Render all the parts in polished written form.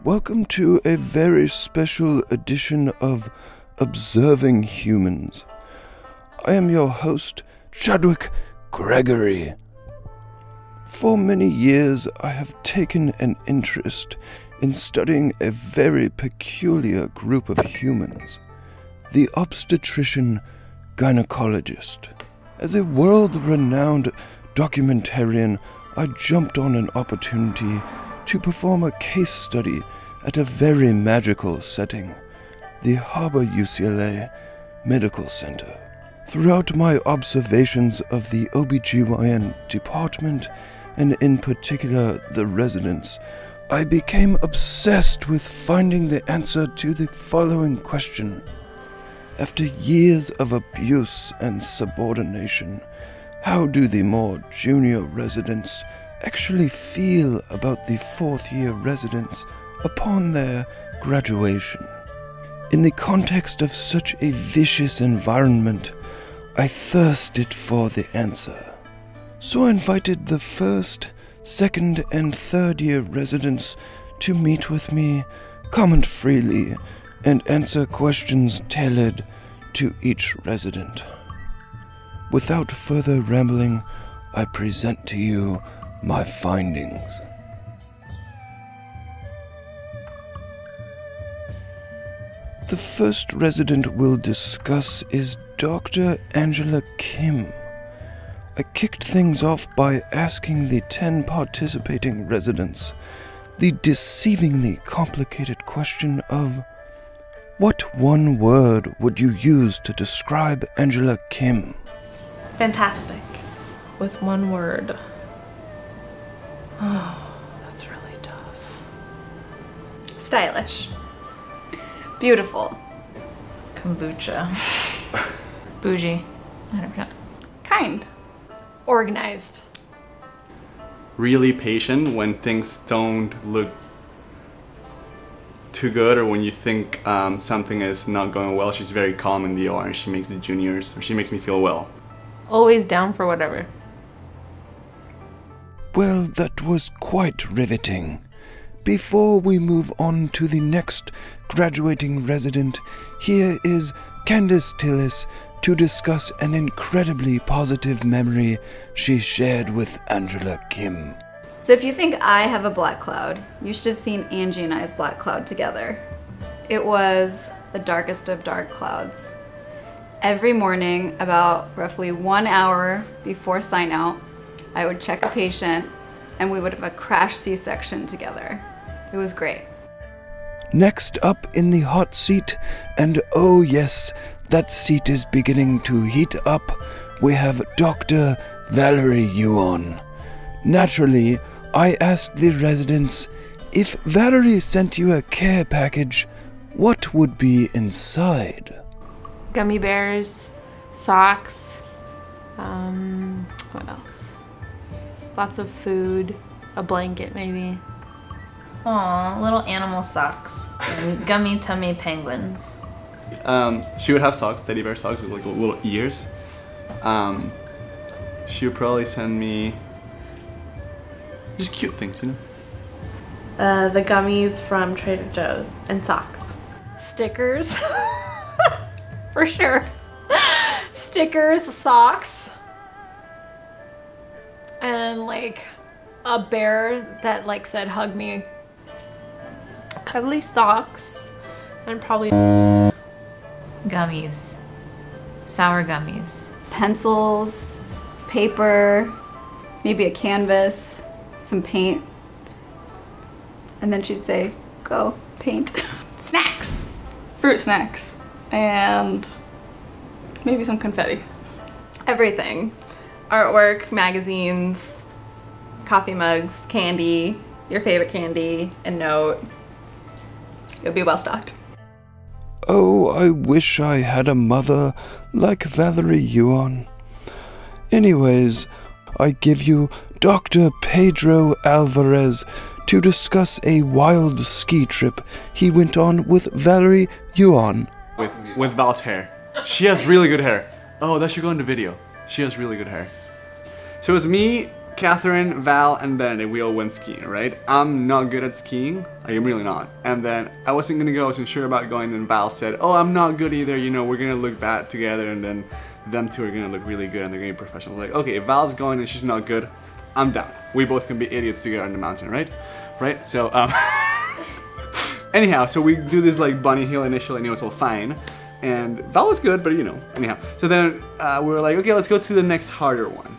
Welcome to a very special edition of Observing Humans. I am your host, Chadwick Gregory. For many years, I have taken an interest in studying a very peculiar group of humans, the obstetrician-gynecologist. As a world-renowned documentarian, I jumped on an opportunity to perform a case study at a very magical setting, the Harbor UCLA Medical Center. Throughout my observations of the OB/GYN department, and in particular the residents, I became obsessed with finding the answer to the following question. After years of abuse and subordination, how do the more junior residents actually feel about the fourth-year residents upon their graduation? In the context of such a vicious environment, I thirsted for the answer. So I invited the first, second, and third-year residents to meet with me, comment freely, and answer questions tailored to each resident. Without further rambling, I present to you my findings. The first resident we'll discuss is Dr. Angela Kim. I kicked things off by asking the 10 participating residents the deceivingly complicated question of, what one word would you use to describe Angela Kim? Fantastic. With one word. Oh, that's really tough. Stylish. Beautiful. Kombucha. Bougie. I don't know. Kind. Organized. Really patient when things don't look too good, or when you think something is not going well. She's very calm in the OR, and she makes the juniors, or she makes me feel well. Always down for whatever. Well, that was quite riveting. Before we move on to the next graduating resident, here is Candice Tillis to discuss an incredibly positive memory she shared with Angela Kim. So if you think I have a black cloud, you should have seen Angie and I's black cloud together. It was the darkest of dark clouds. Every morning, about roughly 1 hour before sign out, I would check a patient and we would have a crash C-section together. It was great. Next up in the hot seat, and oh yes, that seat is beginning to heat up, we have Dr. Valerie Yuan. Naturally, I asked the residents, if Valerie sent you a care package, what would be inside? Gummy bears, socks, what else? Lots of food, a blanket maybe. Aw, little animal socks and gummy tummy penguins. She would have socks, teddy bear socks with like little ears. She would probably send me just cute things, you know? The gummies from Trader Joe's and socks. Stickers. For sure. Stickers, socks. And like a bear that like said hug me. Cuddly socks. And probably Gummies. Sour gummies. Pencils, paper, maybe a canvas, some paint. And then she'd say, go, paint. Snacks. Fruit snacks. And maybe some confetti. everything. Artwork, magazines, coffee mugs, candy, your favorite candy, a note. You'll be well stocked. Oh, I wish I had a mother like Valerie Yuan. Anyways, I give you Dr. Pedro Alvarez to discuss a wild ski trip he went on with Valerie Yuan. With Val's hair. She has really good hair. Oh, that should go in the video. She has really good hair. So it was me Catherine, Val, and Benedict, we all went skiing, right? I'm not good at skiing. I'm really not. And then I wasn't gonna go, I wasn't sure about going, and Val said, oh, I'm not good either, you know, we're gonna look bad together, and then them two are gonna look really good and they're gonna be professional. Like, okay, if Val's going and she's not good, I'm down. We both can be idiots together on the mountain, right? Right? So, anyhow, so we do this like bunny hill initially and it was all fine. And Val was good, but you know, anyhow. So then we were like, okay, let's go to the next harder one.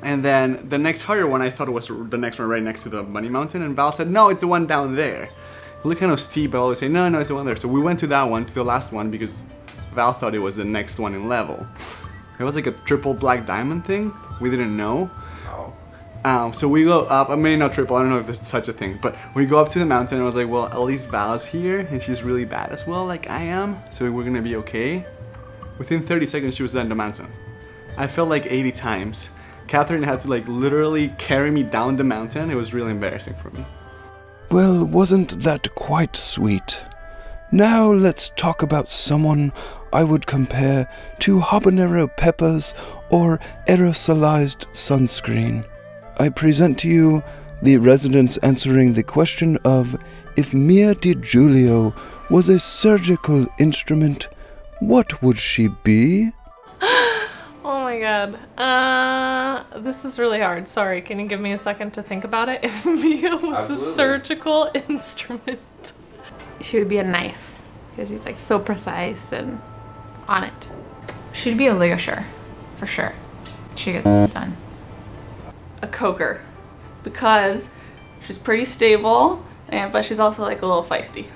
And then the next harder one, I thought it was the next one right next to the bunny mountain. And Val said, no, it's the one down there. It looked kind of steep, but I always say, no, no, it's the one there. So we went to that one, to the last one, because Val thought it was the next one in level. It was like a triple black diamond thing. We didn't know. So we go up, I mean not triple, I don't know if there's such a thing, but we go up to the mountain and I was like, well, at least Val's here and she's really bad as well, like I am, so we're gonna be okay. Within 30 seconds she was down the mountain. I felt like 80 times. Catherine had to like literally carry me down the mountain. It was really embarrassing for me. Well, wasn't that quite sweet? Now let's talk about someone I would compare to habanero peppers or aerosolized sunscreen. I present to you the residents answering the question of if Mia DiGiulio was a surgical instrument, what would she be? Oh my god. This is really hard. Sorry, can you give me a second to think about it? If Mia was a surgical instrument. She would be a knife because she's like so precise and on it. She'd be a ligasher, for sure. She gets it done. A coker, because she's pretty stable, but she's also like a little feisty.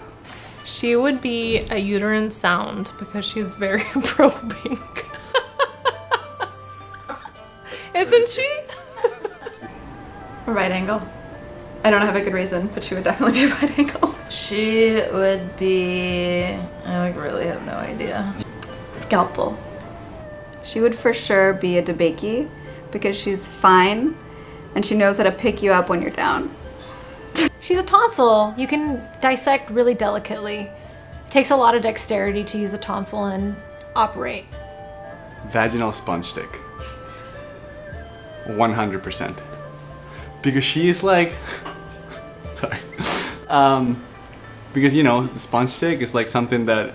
She would be a uterine sound because she's very probing. Isn't she? A right angle. I don't have a good reason, but she would definitely be a right angle. She would be... I like really have no idea. Scalpel. She would for sure be a debaki because she's fine and she knows how to pick you up when you're down. She's a tonsil. You can dissect really delicately. It takes a lot of dexterity to use a tonsil and operate. Vaginal sponge stick. 100%. Because she is like... Sorry. Because, you know, the sponge stick is like something that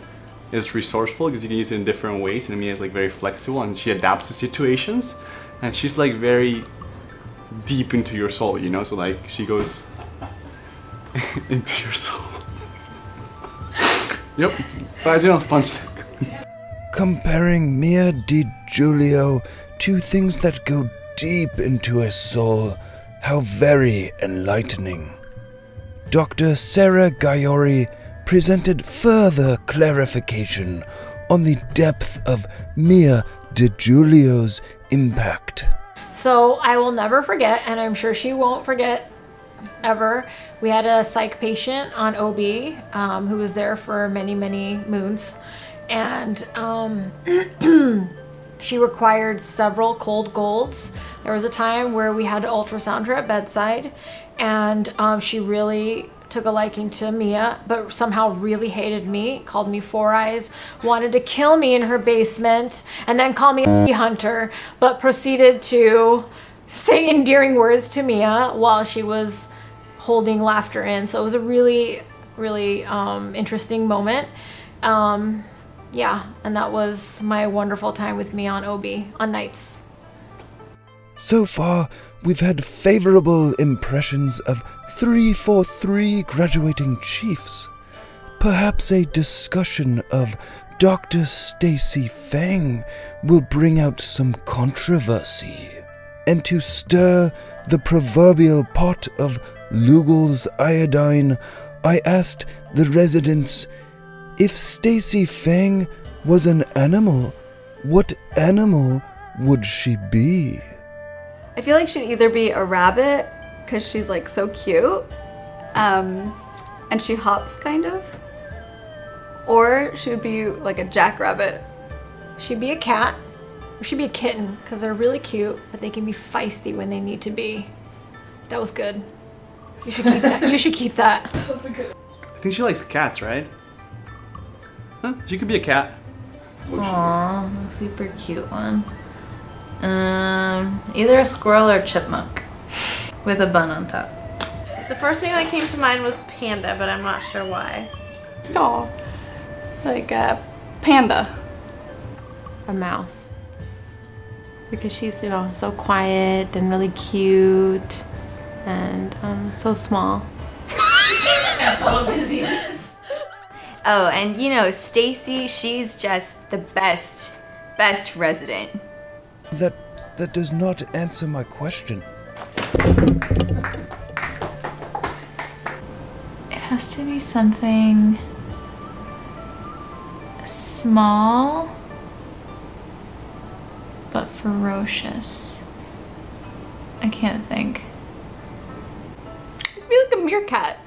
is resourceful because you can use it in different ways, and Mia is like very flexible and she adapts to situations, and she's like very deep into your soul, you know, so like she goes into your soul. Yep, vaginal sponge stick. Comparing Mia DiGiulio to things that go deep into a soul, how very enlightening. Dr. Sarah Gaiori presented further clarification on the depth of Mia DiGiulio's impact. So I will never forget, and I'm sure she won't forget ever, we had a psych patient on OB who was there for many, many moons, and she required several cold golds. There was a time where we had to ultrasound her at bedside, and she really took a liking to Mia, but somehow really hated me, called me Four Eyes, wanted to kill me in her basement, and then call me a hunter, but proceeded to say endearing words to Mia while she was holding laughter in. So it was a really, really interesting moment. Yeah, and that was my wonderful time with Mia on OB, on nights. So far, we've had favorable impressions of 343 graduating chiefs. Perhaps a discussion of Dr. Stacy Fang will bring out some controversy. And to stir the proverbial pot of Lugel's iodine, I asked the residents, if Stacy Fang was an animal, what animal would she be? I feel like she'd either be a rabbit, because she's like so cute, and she hops kind of, or she would be like a jackrabbit. She'd be a cat, or she'd be a kitten, because they're really cute, but they can be feisty when they need to be. That was good. You should keep that. You should keep that. That was good. I think she likes cats, right? Huh? She could be a cat. Aww, a super cute one. Either a squirrel or a chipmunk with a bun on top. The first thing that came to mind was panda, but I'm not sure why. Oh, like a panda. A mouse. Because she's, you know, so quiet and really cute and so small. And full of diseases. Oh, and you know, Stacy, she's just the best resident. That does not answer my question. It has to be something small but ferocious. I can't think. It'd be like a meerkat.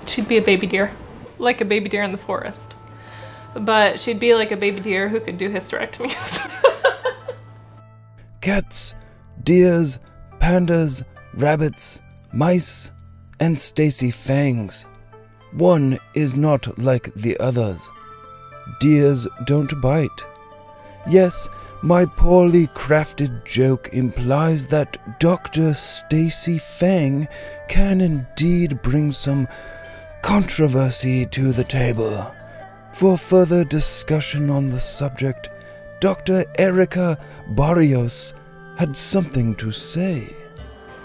She'd be a baby deer. Like a baby deer in the forest. But she'd be like a baby deer who could do hysterectomies. Cats, deers, pandas, rabbits, mice, and Stacy Fangs. One is not like the others. Deers don't bite. Yes, my poorly crafted joke implies that Dr. Stacy Fang can indeed bring some controversy to the table. For further discussion on the subject, Dr. Erica Barrios had something to say.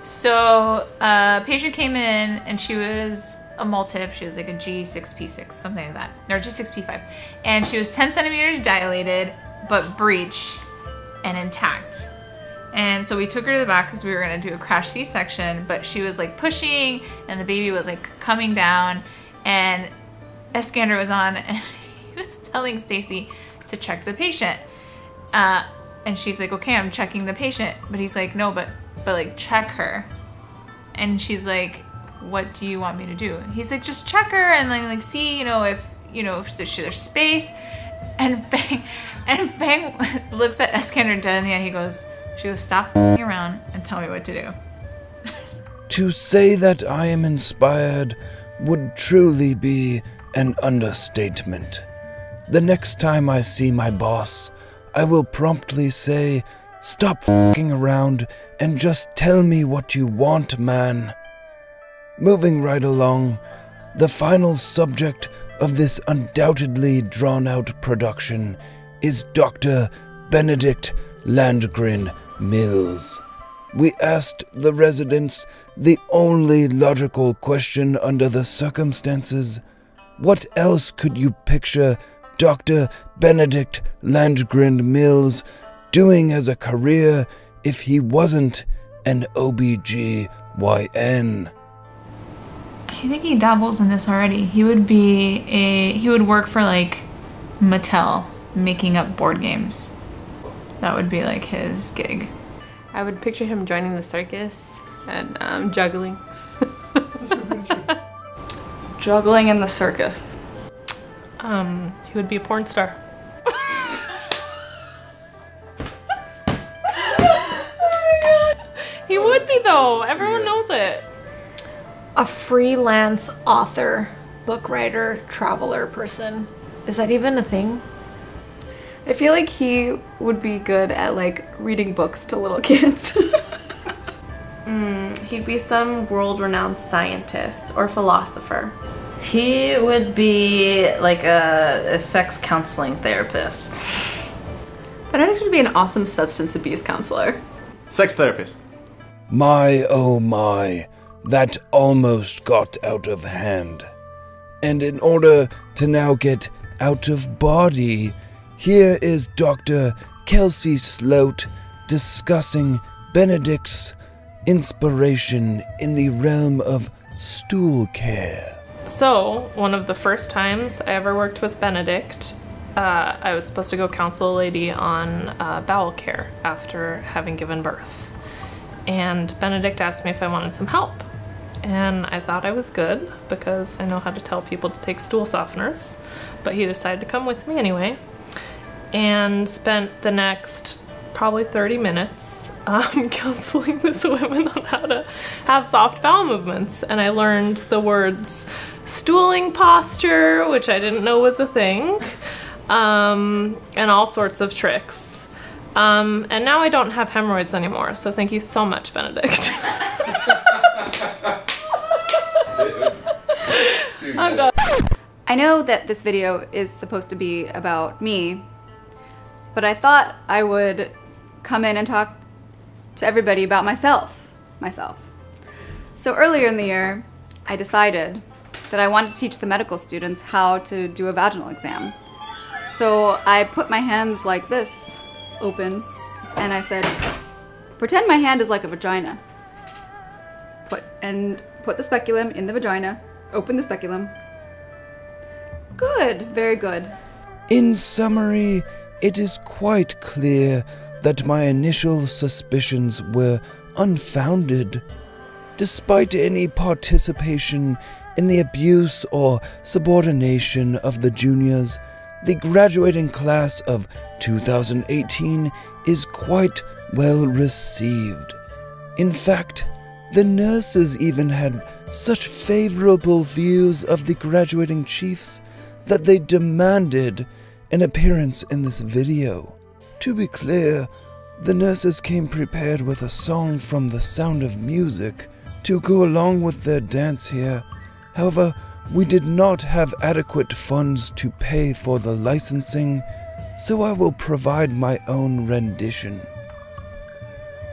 So, a patient came in and she was a multip. She was like a G6P6, something like that. Or G6P5. And she was 10 centimeters dilated, but breech and intact. And so we took her to the back because we were going to do a crash C-section, but she was like pushing and the baby was like coming down and a scanner was on and he was telling Stacy to check the patient. And she's like, okay, I'm checking the patient. But he's like, no, but like check her. And she's like, what do you want me to do? He's like, just check her and like see, if there's space. And Fang looks at Eskander dead in the eye. She goes, stop around and tell me what to do. To say that I am inspired would truly be an understatement. The next time I see my boss, I will promptly say, stop f***ing around and just tell me what you want, man. Moving right along, the final subject of this undoubtedly drawn-out production is Dr. Benedict Landgren Mills. We asked the residents the only logical question under the circumstances. What else could you picture Dr. Benedict Landgren Mills doing as a career if he wasn't an OBGYN? I think he dabbles in this already. He would work for like Mattel, making up board games. That would be like his gig. I would picture him joining the circus and juggling. Juggling in the circus. He would be a porn star. He would be though. Everyone knows it. A freelance author, book writer, traveler person. Is that even a thing? I feel like he would be good at like reading books to little kids. He'd be some world-renowned scientist or philosopher. He would be like a sex counseling therapist. Benedict would be an awesome substance abuse counselor. Sex therapist. My, oh my, that almost got out of hand. And in order to now get out of body, here is Dr. Kelsey Sloat discussing Benedict's inspiration in the realm of stool care. So, one of the first times I ever worked with Benedict, I was supposed to go counsel a lady on bowel care after having given birth. And Benedict asked me if I wanted some help. And I thought I was good because I know how to tell people to take stool softeners. But he decided to come with me anyway. And spent the next probably 30 minutes counseling this woman on how to have soft bowel movements. And I learned the words stooling posture, which I didn't know was a thing, and all sorts of tricks. And now I don't have hemorrhoids anymore, so thank you so much, Benedict. I'm done. I know that this video is supposed to be about me, but I thought I would come in and talk to everybody about myself. So earlier in the year, I decided that I wanted to teach the medical students how to do a vaginal exam. So I put my hands like this, open, and I said, pretend my hand is like a vagina. Put the speculum in the vagina, open the speculum. Good, very good. In summary, it is quite clear that my initial suspicions were unfounded. Despite any participation in the abuse or subordination of the juniors, the graduating class of 2018 is quite well received. In fact, the nurses even had such favorable views of the graduating chiefs that they demanded an appearance in this video. To be clear, the nurses came prepared with a song from The Sound of Music to go along with their dance here. However, we did not have adequate funds to pay for the licensing, so I will provide my own rendition.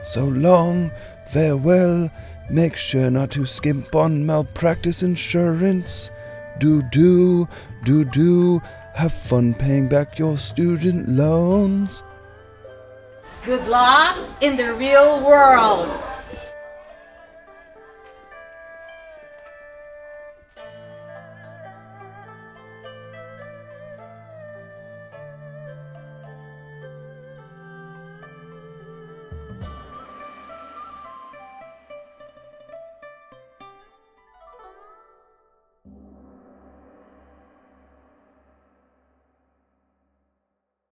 So long, farewell, make sure not to skimp on malpractice insurance. Do, have fun paying back your student loans. Good luck in the real world.